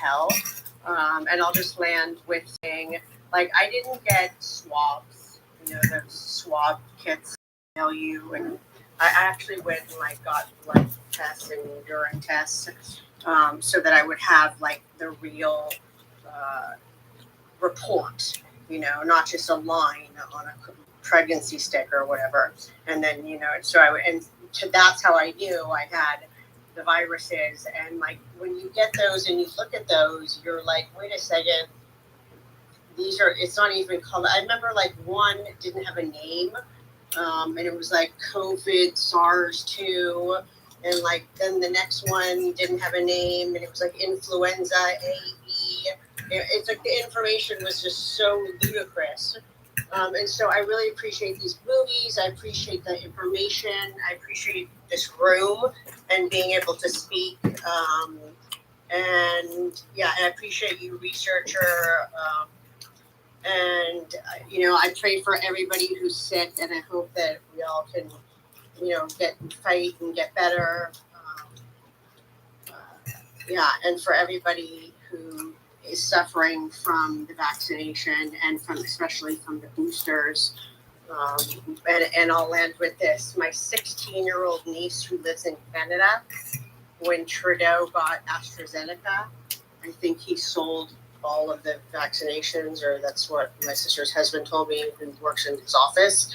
tell. And I'll just land with saying, like, I didn't get swabs, the swab kits tell you, and I actually went and like got blood tests and urine tests, so that I would have like the real report, not just a line on a pregnancy sticker or whatever. And then, so that's how I knew I had the viruses. And like, when you get those and you look at those, you're like, wait a second, it's not even called, I remember like one didn't have a name, and it was like COVID SARS-2. And like, then the next one didn't have a name, and it was like influenza AE. It's like the information was just so ludicrous. And so I really appreciate these movies. I appreciate the information. I appreciate this room and being able to speak. And yeah, I appreciate you, researcher. And I pray for everybody who's sick, and I hope that we all can, fight and get better. And for everybody who is suffering from the vaccination and especially from the boosters. And I'll end with this. My 16-year-old niece who lives in Canada, when Trudeau got AstraZeneca, I think he sold all of the vaccinations, or that's what my sister's husband told me, who works in his office.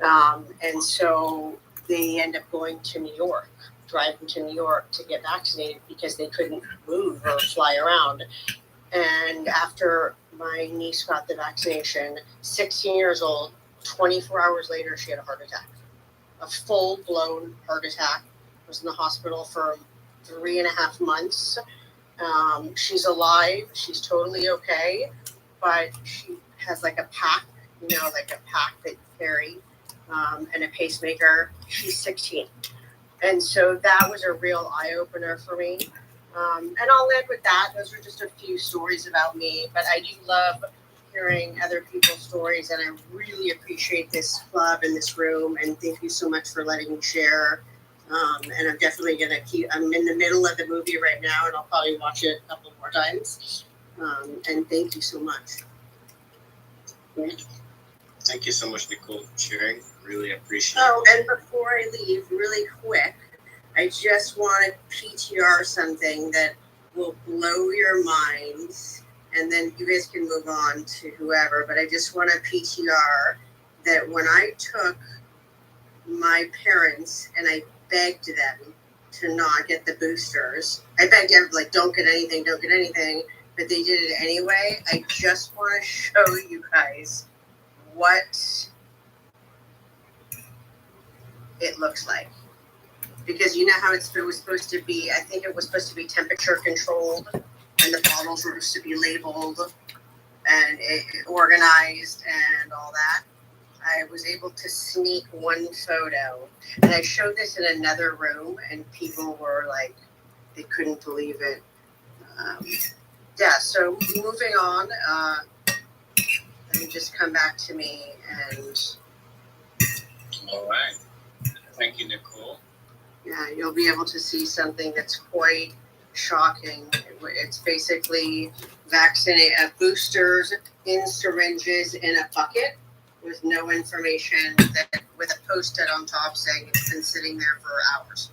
And so they end up going to New York, driving to New York to get vaccinated because they couldn't move or fly around. And after my niece got the vaccination, 16 years old, 24 hours later, she had a heart attack. A full-blown heart attack. Was in the hospital for 3.5 months. She's alive. She's totally okay. But she has like a pack, that you carry, and a pacemaker. She's 16. And so that was a real eye-opener for me. And I'll end with that. Those are just a few stories about me, but I do love hearing other people's stories, and I really appreciate this club and this room, and thank you so much for letting me share. And I'm definitely going to I'm in the middle of the movie right now, and I'll probably watch it a couple more times. And thank you so much. Thank you so much, Nicole, for sharing. Really appreciate it. Oh, and before I leave, really quick, I just want to PTR something that will blow your minds, and then you guys can move on to whoever, but I just want to PTR that when I took my parents and I begged them to not get the boosters, I begged them, like, don't get anything, but they did it anyway. I just want to show you guys what it looks like. Because you know how it was supposed to be, I think it was supposed to be temperature controlled, and the bottles were supposed to be labeled and organized and all that. I was able to sneak one photo, and I showed this in another room, and people were like, they couldn't believe it. So moving on, let me just come back to me and... All right. Thank you, Nicole. Yeah, you'll be able to see something that's quite shocking. It's basically boosters in syringes in a bucket with no information, with a post-it on top saying it's been sitting there for hours.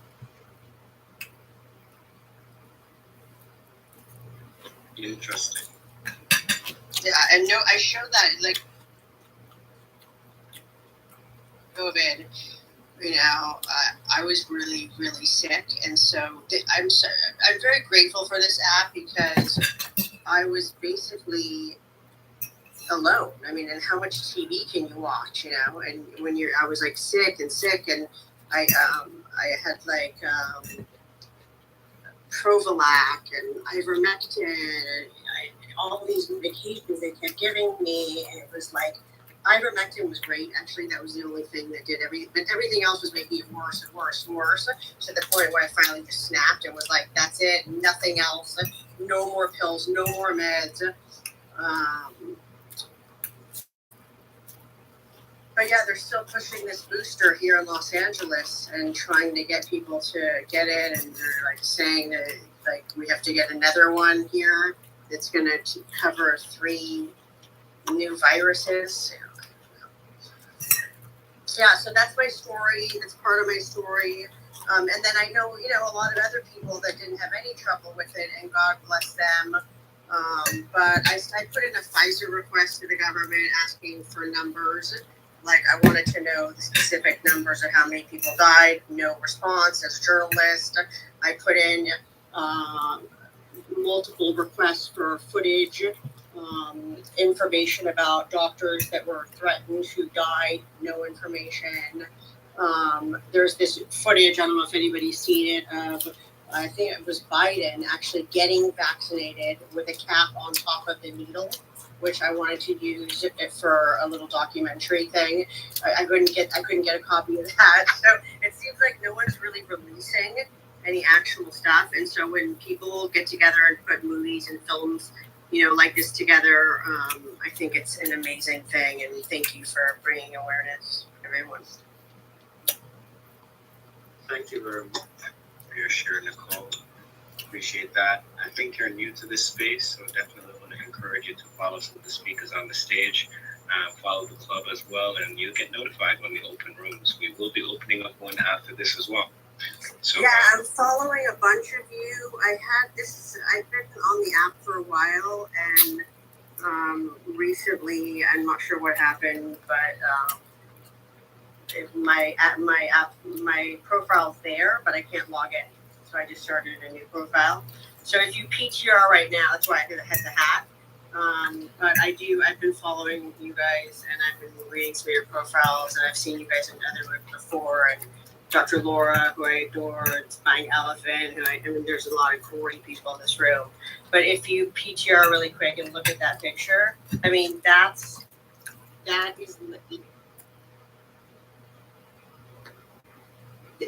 Interesting. Yeah, and no, I showed that, like, COVID. I was really, really sick, and so I'm very grateful for this app because I was basically alone. I mean, and how much TV can you watch? And when I was like sick, and I had like Provolac and ivermectin, and all these medications they kept giving me, and it was like. Ivermectin was great. Actually, that was the only thing that did but everything else was making it worse and worse and worse, to the point where I finally just snapped and was like, that's it, nothing else, no more pills, no more meds. But yeah, they're still pushing this booster here in Los Angeles and trying to get people to get it, and they're like saying that like we have to get another one here that's going to cover 3 new viruses. Yeah, so that's my story. That's part of my story. And then I know, a lot of other people that didn't have any trouble with it, and God bless them. But I put in a Pfizer request to the government asking for numbers. Like, I wanted to know the specific numbers of how many people died. No response. As a journalist, I put in multiple requests for footage, information about doctors that were threatened who died. No information. There's this footage, I don't know if anybody's seen it, of I think it was Biden actually getting vaccinated with a cap on top of the needle, which I wanted to use it for a little documentary thing. I couldn't get a copy of that. So it seems like no one's really releasing any actual stuff. And so when people get together and put movies and films, like this together, I think it's an amazing thing. And thank you for bringing awareness, everyone. Thank you very much for your share, Nicole. Appreciate that. I think you're new to this space, so definitely want to encourage you to follow some of the speakers on the stage. Follow the club as well, and you'll get notified when we open rooms. We will be opening up one after this as well. So, yeah, I'm following a bunch of you. I've been on the app for a while, and recently, I'm not sure what happened, but my profile's there, but I can't log in. So I just started a new profile. So if you PTR right now, that's why I had the hat. But I've been following you guys, and I've been reading some of your profiles, and I've seen you guys in other rooms before, and Dr. Laura, who I adore, and Spying Elephant, there's a lot of great people in this room. But if you PTR really quick and look at that picture, I mean, that is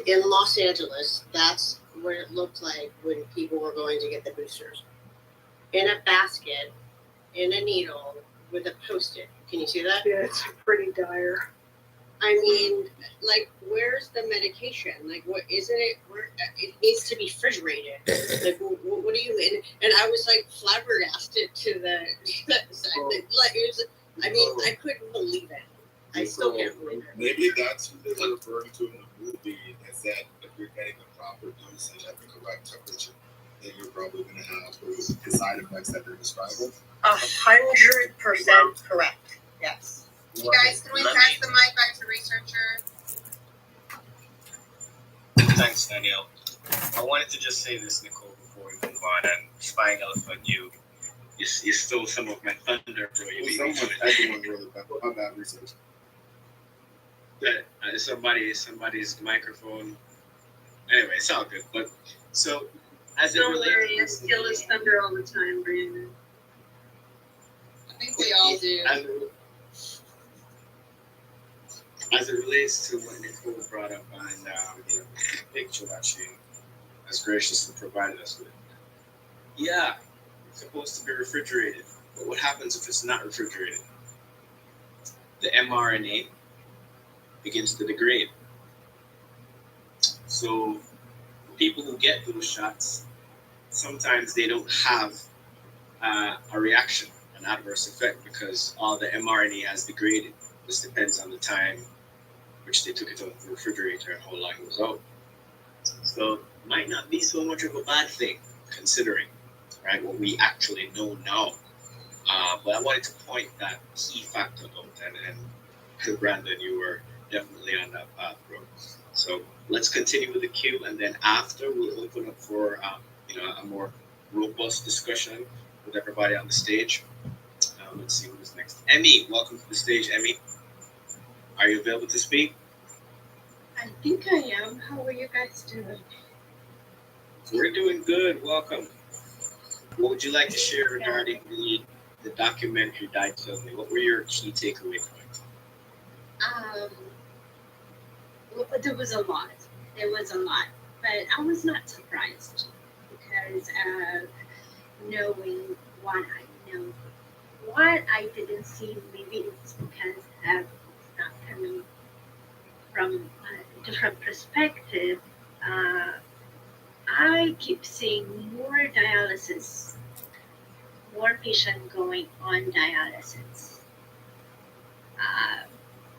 in Los Angeles. That's what it looked like when people were going to get the boosters. In a basket, in a needle, with a Post-it. Can you see that? Yeah, it's pretty dire. I mean, like, where's the medication? Like, what isn't it? It needs to be refrigerated. Like, what do you mean? And I was like flabbergasted to the like, it was, I mean, I couldn't believe it. I still can't believe it. Maybe that's what they were referring to in the movie, is that if you're getting the proper dosage at the correct temperature, then you're probably going to have the side effects that they're describing. 100% correct. Yes. You guys, can we pass the mic back to researcher? thanks, Danielle. I wanted to just say this, Nicole, before we move on. And Spying Elephant, you stole some of my thunder, bro. Everyone really bad. How about research? Somebody's microphone. Anyway, it's all good. But so, as it Don't worry, relates, you steal his thunder all the time, Brandon. I think we all do. As it relates to what Nicole brought up on the picture that she has graciously provided us with. Yeah, it's supposed to be refrigerated. But what happens if it's not refrigerated? The mRNA begins to degrade. So people who get those shots, sometimes they don't have a reaction, an adverse effect, because all the mRNA has degraded. This depends on the time which they took it out of the refrigerator and how long it was out. So it might not be so much of a bad thing, considering, right, what we actually know now. But I wanted to point that key factor out, and to Brandon, you were definitely on that path, bro. So let's continue with the queue, and then after we'll open up for a more robust discussion with everybody on the stage. Let's see who's next. Emmy, welcome to the stage, Emmy. Are you available to speak? I think I am. How are you guys doing? We're doing good. Welcome. What would you like to share regarding the documentary Die Kill Me? What were your key takeaway points? Well, there was a lot. But I was not surprised because of knowing what I know. What I didn't see, maybe it's because of not coming from a different perspective. I keep seeing more dialysis, more patients going on dialysis. Uh,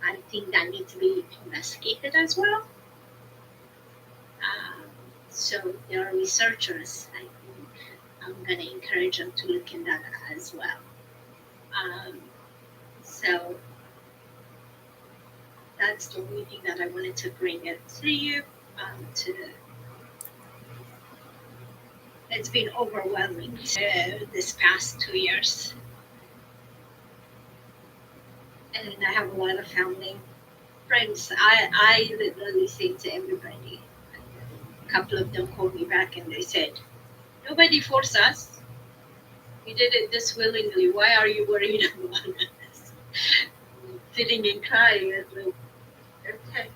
I think that needs to be investigated as well. Um, so there are researchers. I think I'm gonna encourage them to look in that as well. Um, so that's the only thing that I wanted to bring it to you. To It's been overwhelming this past 2 years, and I have a lot of family friends. I literally say to everybody. A couple of them called me back and they said, "Nobody forced us. We did it this willingly. Why are you worried about us?" Sitting and crying. It's like, okay.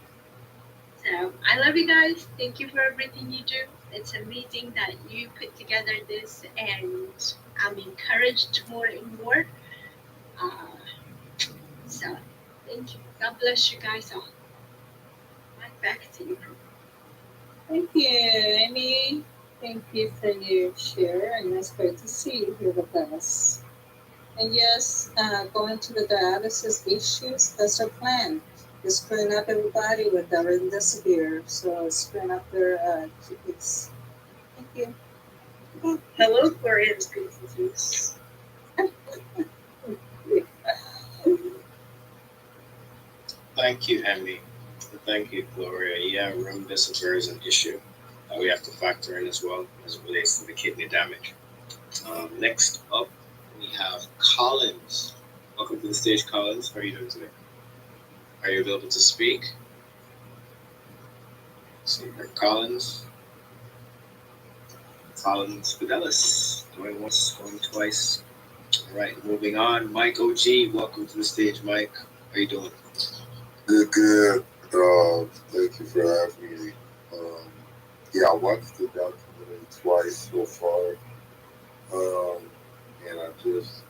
So I love you guys. Thank you for everything you do. It's amazing that you put together this, and I'm encouraged more and more. Uh, so thank you. God bless you guys all. Right back to you. Thank you, Amy. Thank you for your share, and it's great to see you here with us. And yes, going to the dialysis issues, that's our plan. Just screen up everybody with the remdesivir, so screen up their kits. Thank you. Hello, Korean princesses. Thank you, Emily. Thank you, Gloria. Yeah, remdesivir is an issue that we have to factor in as well as it relates to the kidney damage. Next up, we have Collins. Welcome to the stage, Collins. How are you doing today? Are you available to speak? See here, Collins. Collins Fidelis. Going once, going twice. All right, moving on. Mike OG. Welcome to the stage, Mike. How you doing? Good. Thank you for having me. Yeah, I watched the documentary twice so far. And I just,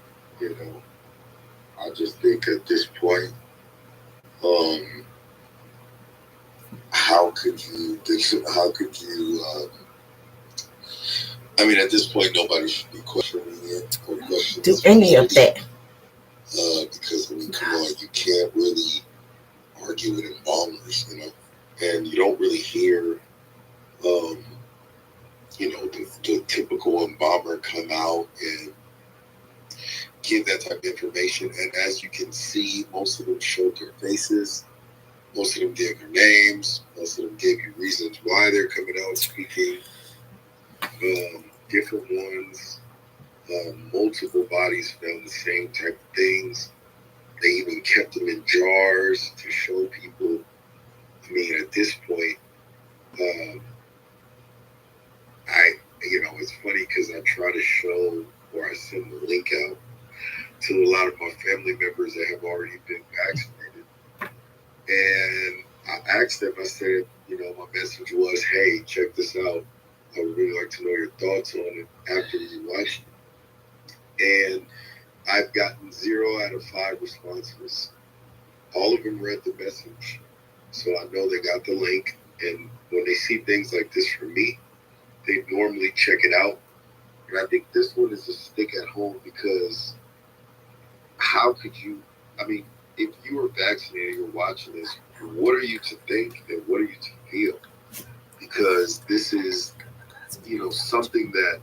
I just think at this point, how could you, I mean, at this point, nobody should be questioning it or questioning do any of that. Because, I mean, come on, you can't really argue with embalmers, and you don't really hear, the typical embalmer come out and give that type of information. And as you can see, most of them showed their faces. Most of them gave their names. Most of them gave you reasons why they're coming out speaking. Different ones, multiple bodies found the same type of things. They even kept them in jars to show people. I mean, at this point, it's funny because I try to show, or I send the link out to a lot of my family members that have already been vaccinated. And I asked them, I said, my message was, hey, check this out. I would really like to know your thoughts on it after you watch it. And I've gotten 0 out of 5 responses. All of them read the message. So I know they got the link. And when they see things like this from me, they normally check it out. And I think this one is a stick at home because how could you, if you are vaccinated, you're watching this, what are you to think and what are you to feel? Because this is, something that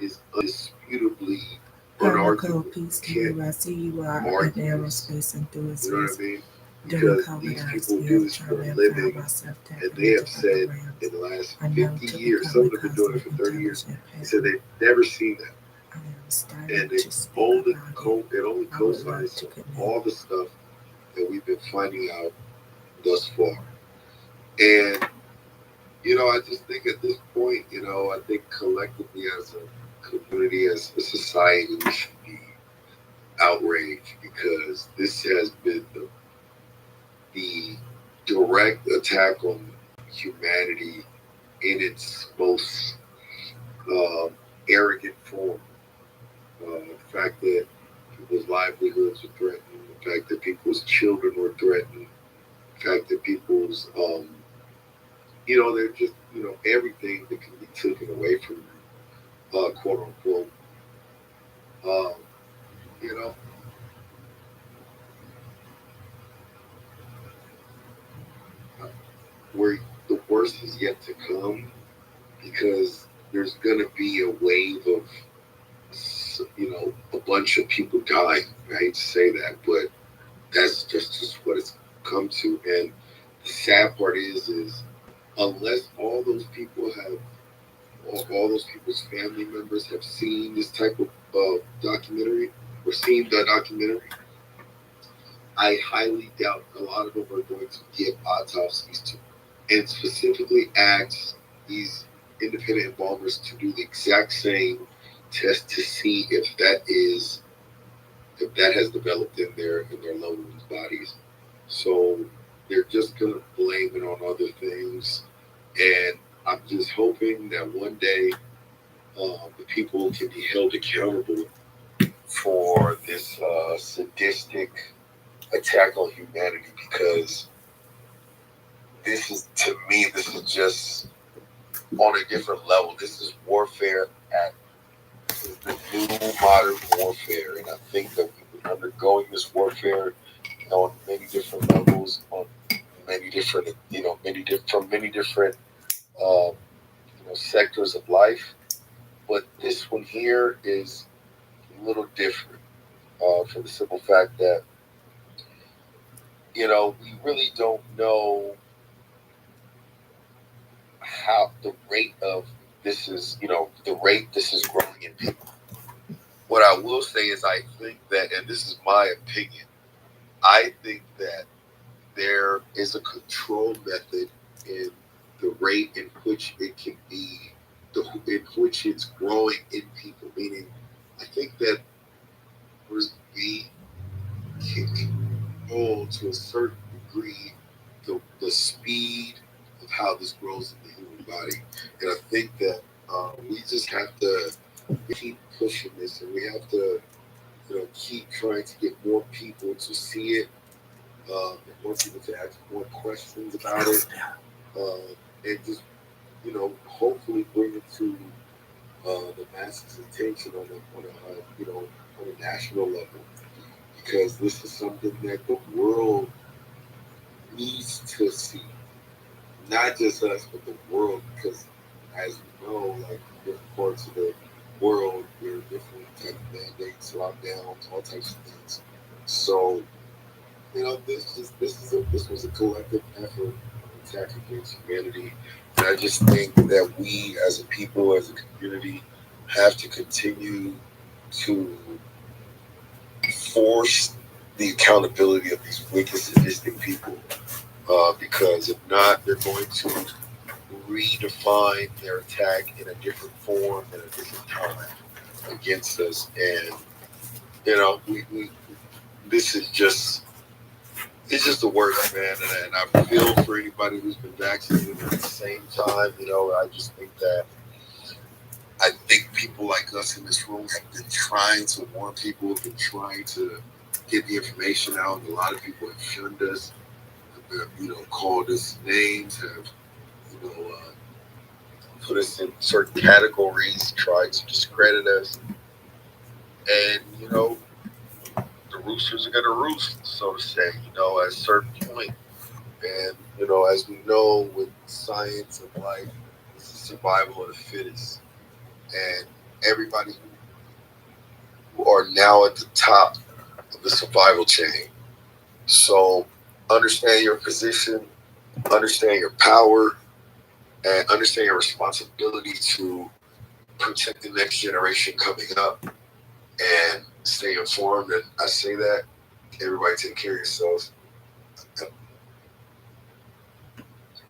is undisputably, unarguably, Peace to you. I see you are an aerospace enthusiast. You know what I mean? During Because COVID, these I people do this for a living, and they have said in the last 50 years, some of them have been doing it for 30 years, they said they've never seen that. And it only co-signs all the stuff that we've been finding out thus far. And, I just think at this point, I think collectively as a community, as a society, we should be outraged because this has been the direct attack on humanity in its most arrogant form. The fact that people's livelihoods were threatened, the fact that people's children were threatened, the fact that people's they're just, everything that can be taken away from you, quote unquote. Um, you know, where the worst is yet to come, because there's gonna be a wave of, a bunch of people dying. I hate to say that, but that's just what it's come to. And the sad part is unless all those people have, all those people's family members have seen this type of documentary or seen the documentary, I highly doubt a lot of them are going to give autopsies to, and specifically ask these independent embalmers to do the exact same test to see if that has developed in their loved ones' bodies. So they're just gonna blame it on other things, and I'm just hoping that one day the people can be held accountable for this sadistic attack on humanity, because this is just on a different level. This is warfare at the new modern warfare, and I think that we've been undergoing this warfare on many different levels, on many different, from many different, sectors of life. But this one here is a little different, for the simple fact that, we really don't know how the rate of this is, the rate this is growing in people. What I will say is I think that, and this is my opinion, I think that there is a control method in the rate in which it can be, in which it's growing in people. Meaning, I think that we can control to a certain degree the speed of how this grows in the human body. And I think that we just have to keep pushing this, and we have to, keep trying to get more people to see it, and more people to ask more questions about it, and just, hopefully bring it to the masses' attention on a national level, because this is something that the world needs to see, not just us, but the world, because as we know, like different parts of the world, there are different type of mandates, lockdowns, all types of things. So, this was a collective effort, attack against humanity, and I just think that we, as a people, as a community, have to continue to force the accountability of these wicked, sadistic people, because if not, they're going to redefine their attack in a different form and a different time against us. And we this is just, it's just the worst, man. And I feel for anybody who's been vaccinated. At the same time, I just think that people like us in this room have been trying to warn people, have been trying to get the information out. A lot of people have shunned us, have called us names, have put us in certain categories, tried to discredit us. And the roosters are gonna roost, so to say, at a certain point. And as we know, with science of life, it's the survival of the fittest. And everybody who are now at the top of the survival chain. So understand your position, understand your power, and understand your responsibility to protect the next generation coming up, and stay informed. And I say that, everybody take care of yourselves.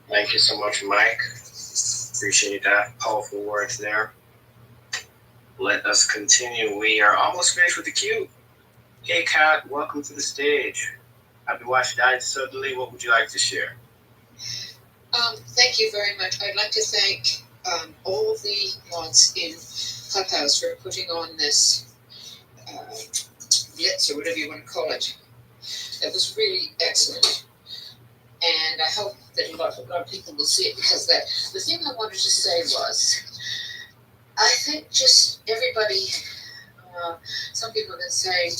Thank you so much, Mike. Appreciate that. Powerful words there. Let us continue. We are almost finished with the queue. Hey, Kat, welcome to the stage. Happy Watch Died Suddenly. What would you like to share? Thank you very much. I'd like to thank all the mods in Clubhouse for putting on this blitz, or whatever you want to call it. That was really excellent. And I hope that a lot of people will see it, because the thing I wanted to say was, I think just everybody, some people have been saying,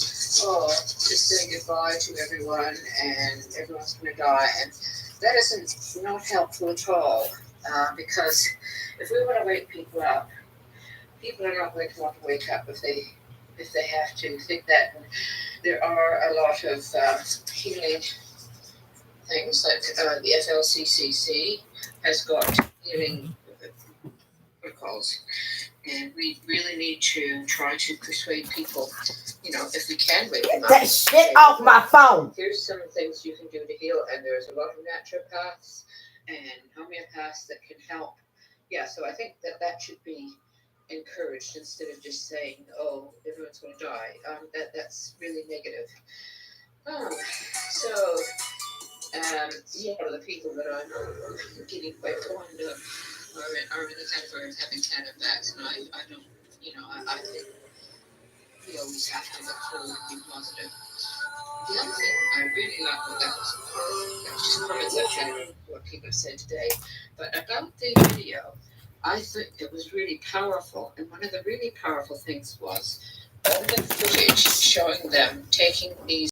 oh, just say goodbye to everyone and everyone's going to die. And that isn't not helpful at all, because if we want to wake people up, people are not going to want to wake up if they have to. Think that there are a lot of healing things, like the FLCCC has got healing protocols, and we really need to try to persuade people, if we can wake them up. That shit off my phone. Here's some things you can do to heal, and there's a lot of naturopaths and homeopaths that can help. Yeah, so I think that should be encouraged instead of just saying, oh, everyone's going to die. That's really negative. Yeah, the people that I'm getting quite fond of are in the category of having had a vaccine. I don't, I think we always have to look forward and be positive. The other thing I really like, well, that was just comments on what people have said today, but about the video, I think it was really powerful. And one of the really powerful things was all the footage showing them taking these